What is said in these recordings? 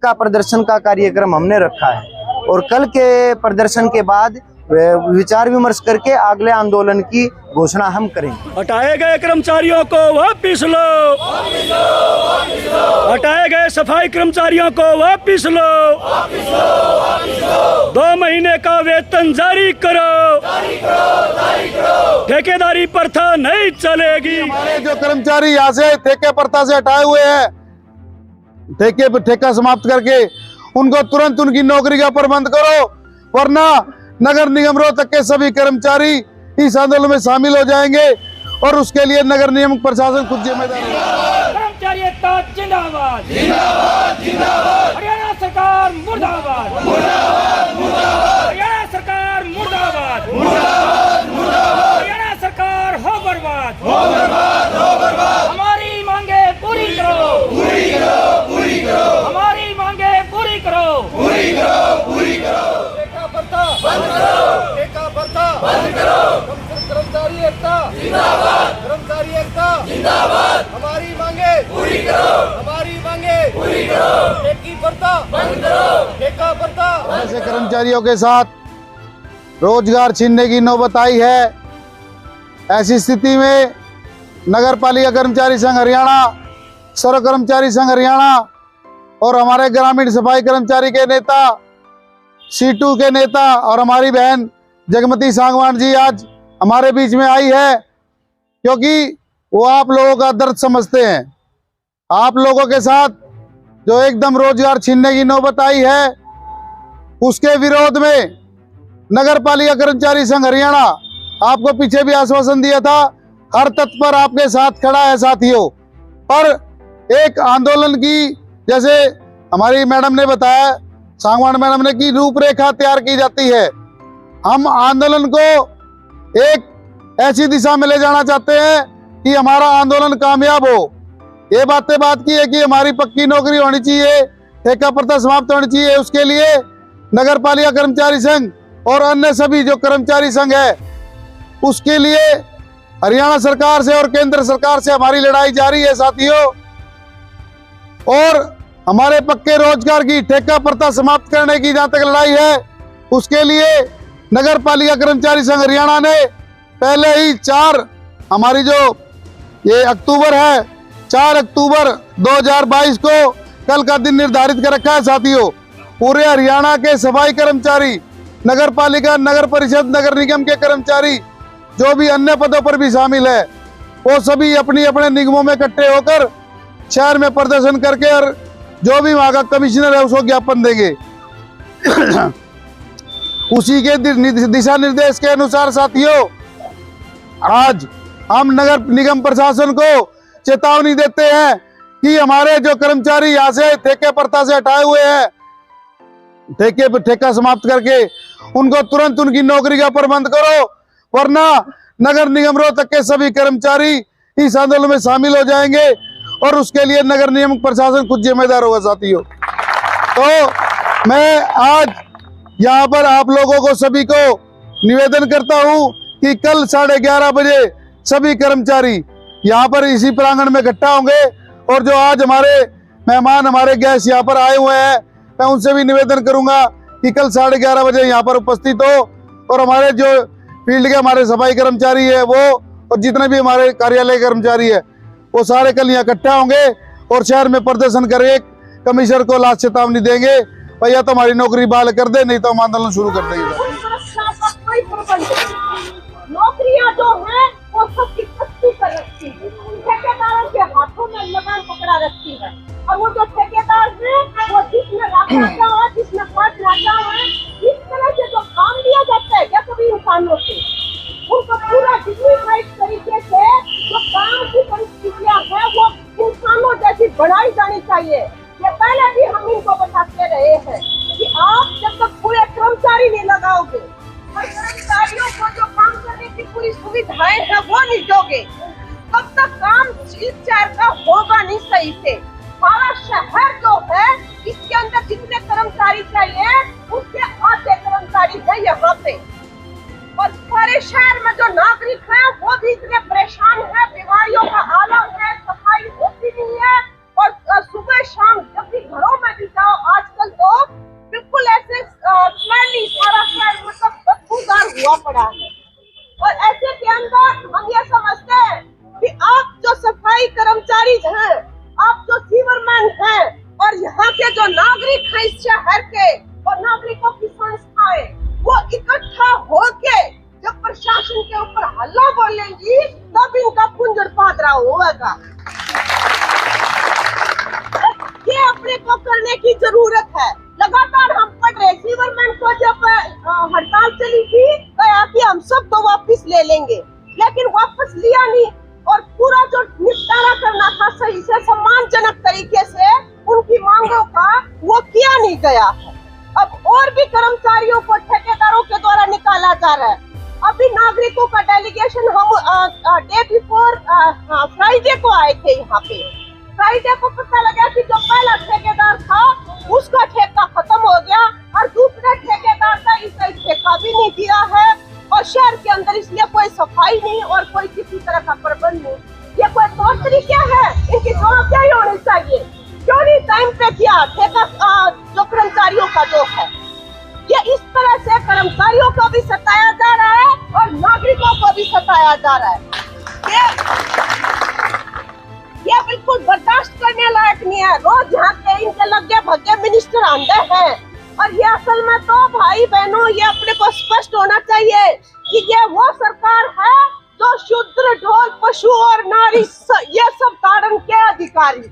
का प्रदर्शन का कार्यक्रम हमने रखा है और कल के प्रदर्शन के बाद विचार विमर्श करके अगले आंदोलन की घोषणा हम करेंगे। हटाए गए कर्मचारियों को वापिस लो, हटाए गए सफाई कर्मचारियों को वापिस लो, 2 महीने का वेतन जारी करो, ठेकेदारी प्रथा नहीं चलेगी। हमारे जो कर्मचारी यहाँ से ठेके प्रथा से हटाए हुए हैं, ठेका समाप्त करके उनको तुरंत उनकी नौकरी का प्रबंध करो, वरना नगर निगम रोहतक के सभी कर्मचारी इस आंदोलन में शामिल हो जाएंगे और उसके लिए नगर निगम प्रशासन खुद जिम्मेदार है। कर्मचारी एकता जिंदाबाद, जिंदाबाद, जिंदाबाद। हरियाणा सरकार मुर्दाबाद, मुर्दाबाद, मुर्दाबाद। हरियाणा सरकार मुर्दाबाद, मुर्दाबाद, मुर्दाबाद। हरियाणा सरकार हो बर्बाद, हो बर्बाद, हो बर्बाद। हमारी मांगे पूरी करो, पूरी करो, पूरी करो। हमारी मांगे पूरी करो, पूरी करो, पूरी करो। बंद करो, ठेका प्रथा बंद करो। कर्मचारी एकता जिंदाबाद, कर्मचारी एकता जिंदाबाद। हमारी मांगे पूरी करो, हमारी मांगे पूरी करो। ठेकी प्रथा बंद करो, ठेका प्रथा। ऐसे कर्मचारियों के साथ रोजगार छीनने की नौबत आई है। ऐसी स्थिति में नगर पालिका कर्मचारी संघ हरियाणा, सर्व कर्मचारी संघ हरियाणा और हमारे ग्रामीण सफाई कर्मचारी के नेता C2 के नेता और हमारी बहन जगमती सांगवान जी आज हमारे बीच में आई है, क्योंकि वो आप लोगों का दर्द समझते हैं। आप लोगों के साथ जो एकदम रोजगार छीनने की नौबत आई है, उसके विरोध में नगर पालिका कर्मचारी संघ हरियाणा आपको पीछे भी आश्वासन दिया था, हर तत्पर आपके साथ खड़ा है साथियों। पर एक आंदोलन की, जैसे हमारी मैडम ने बताया, सांगवान मैडम ने, की रूपरेखा तैयार की जाती है। हम आंदोलन को एक ऐसी दिशा में ले जाना चाहते हैं कि हमारा आंदोलन कामयाब हो। ये बात की है कि हमारी पक्की नौकरी होनी चाहिए, ठेका प्रथा समाप्त होनी चाहिए। उसके लिए नगर पालिका कर्मचारी संघ और अन्य सभी जो कर्मचारी संघ है, उसके लिए हरियाणा सरकार से और केंद्र सरकार से हमारी लड़ाई जारी है साथियों। और हमारे पक्के रोजगार की, ठेका प्रथा समाप्त करने की जहां तक लड़ाई है, उसके लिए नगर पालिका कर्मचारी संघ हरियाणा ने पहले ही 4 हमारी जो ये अक्टूबर है, 4 अक्टूबर 2022 को कल का दिन निर्धारित कर रखा है साथियों। पूरे हरियाणा के सफाई कर्मचारी, नगर पालिका, नगर परिषद, नगर निगम के कर्मचारी, जो भी अन्य पदों पर भी शामिल है, वो सभी अपनी अपने निगमों में इकट्ठे होकर शहर में प्रदर्शन करके और जो भी वहां का कमिश्नर है उसको ज्ञापन देंगे। उसी के दिशा निर्देश के अनुसार साथियों, आज हम नगर निगम प्रशासन को चेतावनी देते हैं कि हमारे जो कर्मचारी यहाँ से ठेके प्रथा से हटाए हुए हैं, ठेका समाप्त करके उनको तुरंत उनकी नौकरी का प्रबंध करो, वरना नगर निगम रोहतक के सभी कर्मचारी इस आंदोलन में शामिल हो जाएंगे और उसके लिए नगर निगम प्रशासन खुद जिम्मेदार होगा साथियों। तो मैं आज यहाँ पर आप लोगों को सभी को निवेदन करता हूँ कि कल 11:30 बजे सभी कर्मचारी यहाँ पर इसी प्रांगण में इकट्ठा होंगे। और जो आज हमारे मेहमान, हमारे गेस्ट यहाँ पर आए हुए हैं, मैं उनसे भी निवेदन करूंगा कि कल 11:30 बजे यहाँ पर उपस्थित हो और हमारे जो फील्ड के हमारे सफाई कर्मचारी है वो, और जितने भी हमारे कार्यालय कर्मचारी है, वो सारे कल यहाँ इकट्ठा होंगे और शहर में प्रदर्शन करेंगे। कमिश्नर को लास्ट चेतावनी देंगे, भैया तो हमारी नौकरी बहाल कर दे, नहीं तो हम आंदोलन शुरू कर देंगे। नौकरियां जो है वो सबकी सस्ती कर रखी है, ठेकेदारों के हाथों में लगाम पकड़ा रखी है। और वो जो ठेकेदार है वो जिसमें रास्ता है, जिसमें पाँच रास्ता है, इस तरह से जो काम दिया जाता है क्या कभी इंसानों से, उनको पूरा डिग्निफाइड तरीके से जो काम की परिस्थितियां है वो इंसानों जैसी बढ़ाई जानी चाहिए। ये पहले भी हम इनको बताते रहे हैं कि आप जब तक पूरे कर्मचारी नहीं लगाओगे और कर्मचारियों को जो काम करने की पूरी सुविधाएं हैं वो नहीं दोगे, तब तक काम इस शहर का होगा नहीं सही से। सारा शहर जो है इसके अंदर जितने कर्मचारी चाहिए उसके आधे कर्मचारी है यहाँ पे, और सारे शहर में जो नागरिक हैं वो भी इतने परेशान हैं, बीमारियों का आलम है, सफाई होती नहीं है, और सुबह शाम जब भी घरों में भी जाओ आज जो नागरिक है इस शहर के और नागरिकों की संस्थाएं वो इकट्ठा होके जब प्रशासन के ऊपर हल्ला बोलेंगी तब इनका कुंजड़ पादरा होगा। ये अपने को करने की जरूरत है। लगातार हम पढ़ रहे सीवरमैन को जब हड़ताल चली थी कहा कि हम सब तो वापस ले लेंगे, लेकिन वापस लिया नहीं और पूरा जो निपटारा करना था सही से सम्मानजनक तरीके से उनकी मांगों का वो किया नहीं गया है। अब और भी कर्मचारियों को ठेकेदारों के द्वारा निकाला जा रहा है। अभी नागरिकों का डेलीगेशन हम डे बिफोर फ्राइडे को आए थे यहाँ पे। फ्राइडे को पता लगा कि जो पहला ठेकेदार था उसका ठेका खत्म हो गया और दूसरे ठेकेदार का इसका ठेका भी नहीं दिया है और शहर के अंदर इसलिए कोई सफाई नहीं और कोई किसी तरह का प्रबंध नहीं। ये कोई तौर तरीके है? इनकी जवाब क्या होनी चाहिए? क्यों नहीं टाइम पे किया ठेका जो कर्मचारियों का जो है? ये इस तरह से कर्मचारियों को भी सताया जा रहा है और नागरिकों को भी सताया जा रहा है। ये बिल्कुल बर्दाश्त करने लायक नहीं है। रोज यहाँ के इनके लगे भगे मिनिस्टर आंदे हैं और ये असल में तो भाई बहनों ये अपने को स्पष्ट होना चाहिए कि ये वो सरकार है जो शूद्र ढोल पशु और नारी ये सब ताड़न के अधिकारी,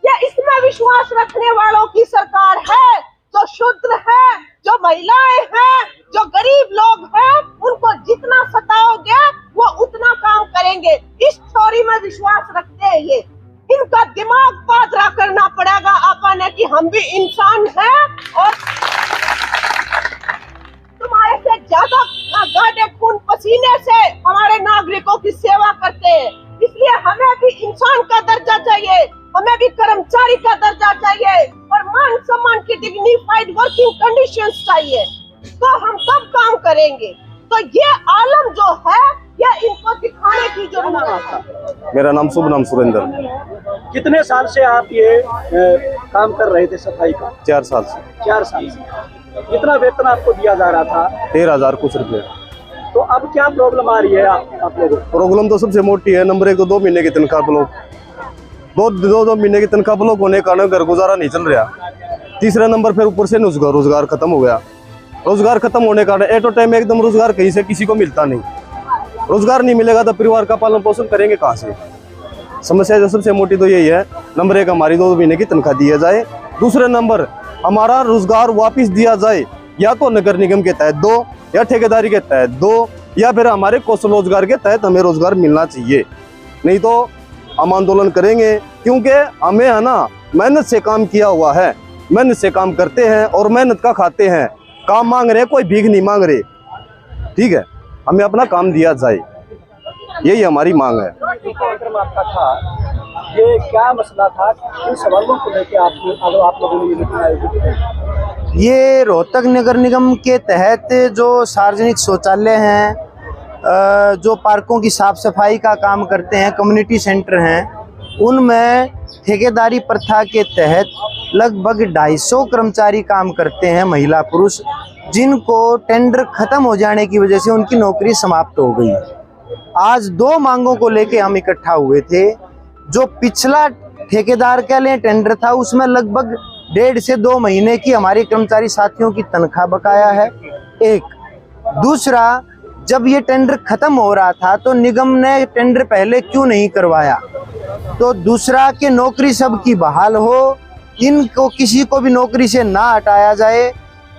ये इसमें विश्वास रखने वालों की सरकार है। जो शूद्र है, जो महिलाएं हैं, जो गरीब लोग हैं, उनको जितना सताओगे वो उतना काम करेंगे। इस थ्योरी में विश्वास रखते हैं ये। इनका दिमाग पादरा करना पड़ेगा आपने कि हम भी इंसान हैं और तुम्हारे से ज्यादा गाढ़े खून पसीने से हमारे नागरिकों की सेवा करते हैं। इसलिए हमें भी इंसान का दर्जा चाहिए, हमें भी कर्मचारी का दर्जा चाहिए और मान सम्मान की डिग्निफाइड वर्किंग कंडीशंस चाहिए, तो हम सब काम करेंगे। तो ये आलम जो है ये इनको दिखाने की जरूरत है। मेरा नाम शुभ नाम सुरेंद्र। कितने साल से आप ये काम कर रहे थे सफाई का? 4 साल से। 4 साल से। कितना वेतन आपको दिया जा रहा था? 13,000 कुछ रुपए। तो अब क्या प्रॉब्लम आ रही है आप लोगों को? प्रॉब्लम तो सबसे मोटी है। नंबर 1 तो 2 महीने की तनख्वाह ब्लॉक, दो महीने की तनख्वाह ब्लॉक होने के कारण घर गुजारा नहीं चल रहा। तीसरा नंबर फिर ऊपर से रोजगार खत्म हो गया। रोजगार खत्म होने के कारण एट टाइम एकदम रोजगार कहीं से किसी को मिलता नहीं। रोजगार नहीं मिलेगा तो परिवार का पालन पोषण करेंगे कहाँ से? समस्या जो सबसे मोटी तो यही है। नंबर 1 हमारी 2 महीने की तनख्वाह दिया जाए। दूसरे नंबर हमारा रोजगार वापिस दिया जाए, या तो नगर निगम के तहत दो, या ठेकेदारी के तहत दो, या फिर हमारे कौशल रोजगार के तहत हमें रोजगार मिलना चाहिए। नहीं तो हम आंदोलन करेंगे, क्योंकि हमें है ना मेहनत से काम किया हुआ है, मेहनत से काम करते हैं और मेहनत का खाते हैं। काम मांग रहे, कोई भीख नहीं मांग रहे। ठीक है, हमें अपना काम दिया जाए, यही हमारी मांग है। कार्यक्रम आपका था, ये क्या मसला था? इन सवालों को लेकर आप लोगों ने मीटिंग आयोजित की? ये रोहतक नगर निगम के तहत जो सार्वजनिक शौचालय हैं, जो पार्कों की साफ सफाई का काम करते हैं, कम्युनिटी सेंटर हैं, उनमें ठेकेदारी प्रथा के तहत लगभग 250 कर्मचारी काम करते हैं, महिला पुरुष, जिनको टेंडर खत्म हो जाने की वजह से उनकी नौकरी समाप्त हो गई। आज 2 मांगों को लेके हम इकट्ठा हुए थे। जो पिछला ठेकेदार के लिए टेंडर था उसमें लगभग 1.5 से 2 महीने की हमारे कर्मचारी साथियों की तनख्वाह बकाया है। एक दूसरा, जब ये टेंडर खत्म हो रहा था तो निगम ने टेंडर पहले क्यों नहीं करवाया? तो दूसरा कि नौकरी सबकी बहाल हो, इनको किसी को भी नौकरी से ना हटाया जाए,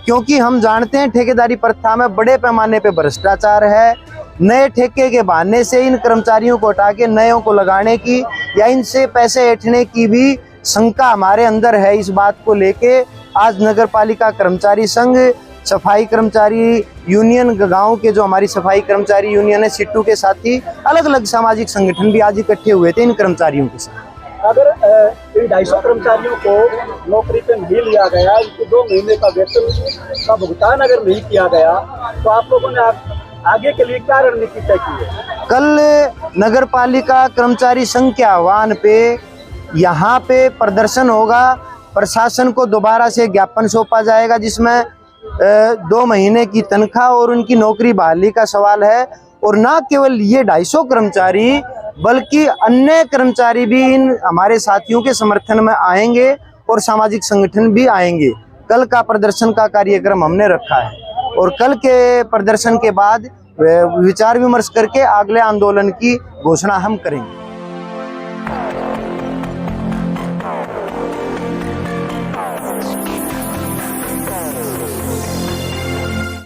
क्योंकि हम जानते हैं ठेकेदारी प्रथा में बड़े पैमाने पे भ्रष्टाचार है। नए ठेके के बहाने से इन कर्मचारियों को हटा के नयों को लगाने की या इनसे पैसे ऐंठने की भी शंका हमारे अंदर है। इस बात को लेके आज नगर पालिका कर्मचारी संघ, सफाई कर्मचारी यूनियन, गांव के जो हमारी सफाई कर्मचारी यूनियन है, सिट्टू के साथी, अलग अलग सामाजिक संगठन भी आज इकट्ठे हुए थे इन कर्मचारियों के साथ। अगर इन 250 कर्मचारियों को नौकरी पे नहीं लिया गया, इनको 2 महीने का वेतन का भुगतान अगर नहीं किया गया, तो आप लोगों ने आगे के लिए क्या रणनीति तय की है? कल नगर पालिका कर्मचारी संघ के आह्वान पे यहाँ पे प्रदर्शन होगा। प्रशासन को दोबारा से ज्ञापन सौंपा जाएगा, जिसमें 2 महीने की तनख्वाह और उनकी नौकरी बहाली का सवाल है। और ना केवल ये 250 कर्मचारी बल्कि अन्य कर्मचारी भी इन हमारे साथियों के समर्थन में आएंगे और सामाजिक संगठन भी आएंगे। कल का प्रदर्शन का कार्यक्रम हमने रखा है और कल के प्रदर्शन के बाद विचार विमर्श करके अगले आंदोलन की घोषणा हम करेंगे।